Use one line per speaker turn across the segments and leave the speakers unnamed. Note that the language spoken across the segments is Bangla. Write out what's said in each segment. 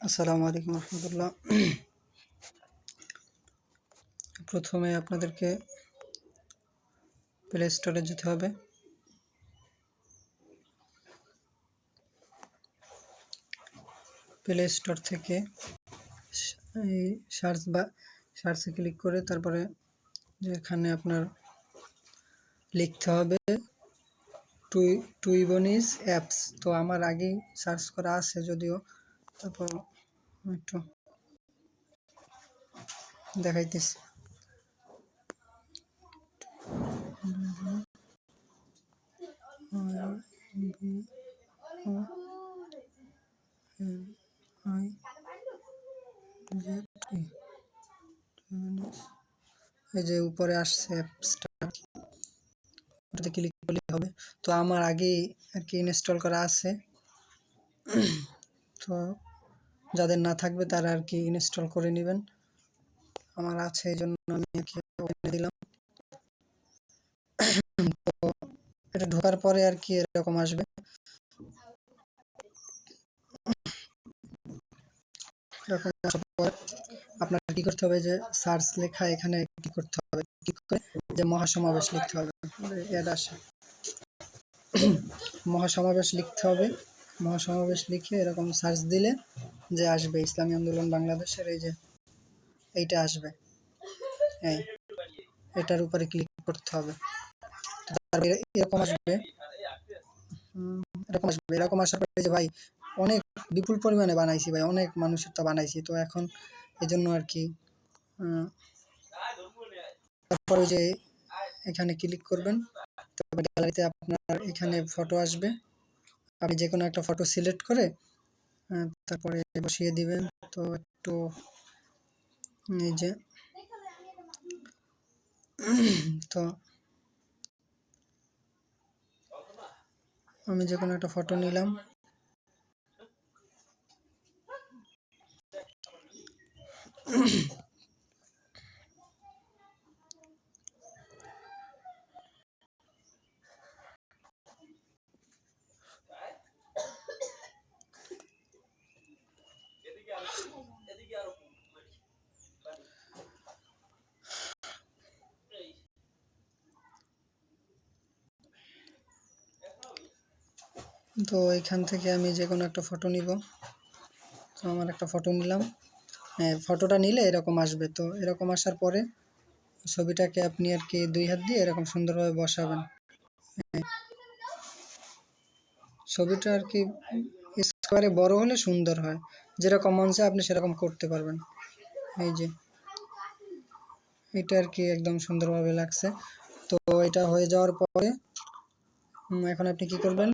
আসসালামু আলাইকুম রহমতুল্লাহ। প্রথমে আপনাদেরকে প্লে স্টোরে যেতে হবে। প্লে স্টোর থেকে এই সার্চে ক্লিক করে তারপরে যেখানে আপনার লিখতে হবে টুইবনিস অ্যাপস। তো আমার আগেই সার্চ করা আছে যদিও, তারপর একটু দেখাইতেছি। এই যে উপরে আসছে অ্যাপসটা, ওটাতে ক্লিক করলে হবে। তো আমার আগেই আর কি ইনস্টল করা আছে, তো যাদের না থাকবে তারা আর কি ইনস্টল করে নেবেন। আমার আছে, এই জন্য আমি আর কি ওপেনে দিলাম। তো এটা ঢোকার পরে আর কি এরকম আসবে। এরকম আসার পর আপনার কি করতে হবে, যে সার্চ লেখা এখানে কি করতে হবে, ক্লিক করে যে মহাসমাবেশ লিখতে হবে। এটা আসে মহাসমাবেশ লিখতে হবে। মহাসমাবেশ লিখে এরকম সার্চ দিলে যে আসবে ইসলামী আন্দোলন বাংলাদেশের, এই যে এইটা আসবে, এটার উপরে ক্লিক করতে হবে। এরকম আসবে এরকম আসার পরে যে ভাই অনেক বিপুল পরিমাণে বানাইছি, ভাই অনেক মানুষের তো বানাইছি, তো এখন এই জন্য আর কি তারপরে যে এখানে ক্লিক করবেন, তারপরে গ্যালারিতে আপনার এখানে ফটো আসবে। আপনি যে কোনো একটা ফটো সিলেক্ট করে তারপরে বসিয়ে দিবেন। তো একটু এই যে তো আমি যে কোনো একটা ফটো নিলাম। তো এখান থেকে আমি যে কোনো একটা ফটো নিব। তো আমার একটা ফটো নিলাম। ফটোটা নিলে এরকম আসবে। তো এরকম আসার পরে ছবিটাকে আপনি আর কি 2 হাত দিয়ে এরকম সুন্দরভাবে বসাবেন। ছবিটা আর কি স্কোয়ারে বড় হলে সুন্দর হয়, যেরকম মন চায় আপনি সেরকম করতে পারবেন। এই যে এটা আর কি একদম সুন্দরভাবে লাগছে। তো এটা হয়ে যাওয়ার পরে এখন আপনি কি করবেন,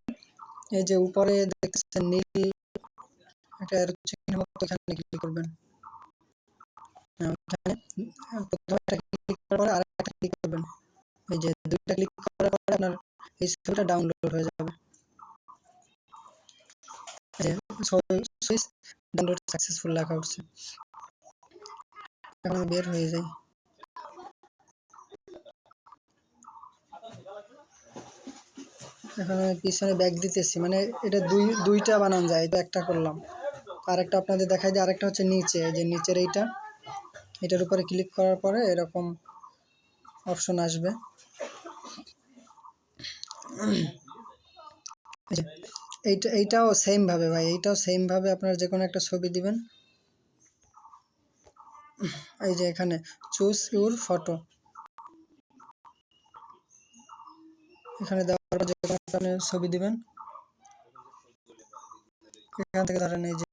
এই যে উপরে দেখছেন নীল একটা চিহ্ন মতো, এখানে ক্লিক করবেন। প্রথমে একটা ক্লিক করার পরে আরেকটা ক্লিক করবেন। এই যে দুইটা ক্লিক করার পরে আপনার এই ছবিটা ডাউনলোড হয়ে যাবে। সুইচ ডাউনলোড সাকসেসফুল লেখা উঠছে। এখন বের হয়ে যায়। এখন আমি পিছনে ব্যাক দিতেছি, মানে এটা দুইটা বানানো যায়, এটা একটা করলাম। আরেকটা আপনাদের দেখাই দিই, আরেকটা হচ্ছে নিচে, যে নিচের এটার উপরে ক্লিক করার পরে এরকম অপশন আসবে। এইটাও সেম ভাবে ভাই, এইটাও সেম ভাবে আপনারা যে কোনো একটা ছবি দিবেন। এই যে এখানে চুজ ইউর ফটো, এখানে দেওয়ার পর যে কোনো একটা আপনি ছবি দিবেন। এখান থেকে ধরেন এই যে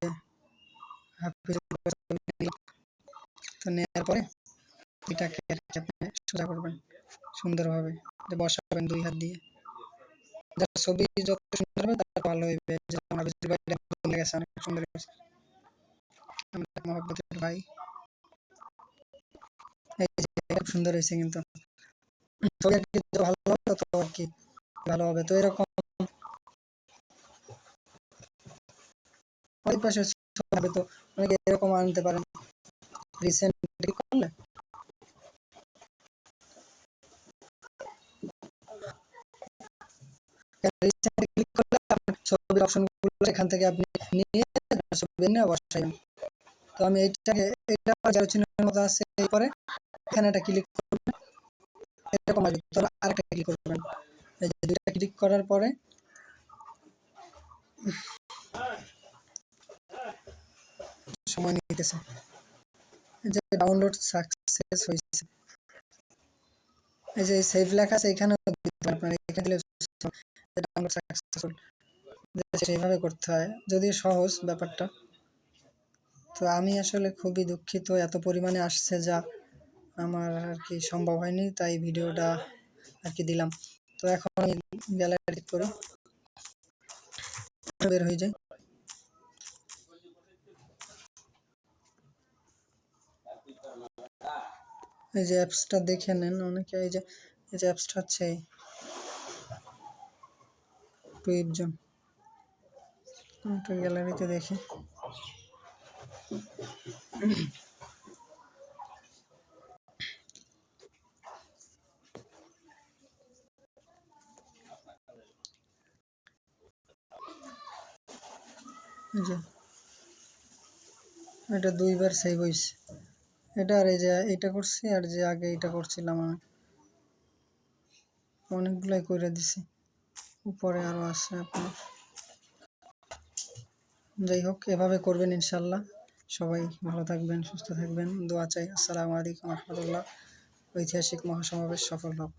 তো নেওয়ার পরে এটাকে আপনি সোজা করবেন সুন্দরভাবে, বসাবেন 2 হাত দিয়ে। যার ছবি যত সুন্দর হবে তত ভালো হইবে। যে আমার ভাইটা লেগেছে, অনেক সুন্দর হয়েছে আমার মহব্বতের ভাই। এই যে খুব সুন্দর হয়েছে, কিন্তু ছবি আর কি যত ভালো হবে তত আর কি ভালো হবে। তো এরকম ওই পাশে ছবি হবে, তো অনেকে এরকম আনতে পারেন। রিসেন্ট ক্লিক করলে আপনার ছবির অপশন এখান থেকে আপনি নিয়ে ছবি নিয়ে বসাইবেন। তো আমি এটা যার চিহ্নের মতো আছে পরে এখানে একটা ক্লিক করবেন, এরকম আসবে, তারপর আরেকটা ক্লিক করবেন। এই যে দুইটা ক্লিক করার পরে সময় নিতেছে, এই যে ডাউনলোড সাকসেস হয়েছে। এই যে সেভ লেখা আছে এখানে আপনার এখানে ডাউনলোড সাকসেসফুল, সেইভাবে করতে হয়, যদিও সহজ ব্যাপারটা। তো আমি আসলে খুবই দুঃখিত, এত পরিমাণে আসছে যা আমার আর কি সম্ভব হয়নি, তাই ভিডিওটা আর কি দিলাম। তো এখন আমি গ্যালারি করি, বের হয়ে যায়। এই যে অ্যাপসটা দেখে নেন অনেকে, এই যে অ্যাপসটা হচ্ছে টুইবজন। একটু গ্যালারিতে দেখি। এই যে এটা 2 বার সেভ হয়েছে, এটা আর এই যে এটা করছি, আর যে আগে এটা করছিলাম আমি অনেকগুলাই করে দিছি, উপরে আরো আছে আপনার। যাই হোক, এভাবে করবেন ইনশাল্লাহ। সবাই ভালো থাকবেন, সুস্থ থাকবেন, দোয়া চাই। আসসালামু আলাইকুম রহমতুল্লাহ। ঐতিহাসিক মহাসমাবেশ সফল হোক।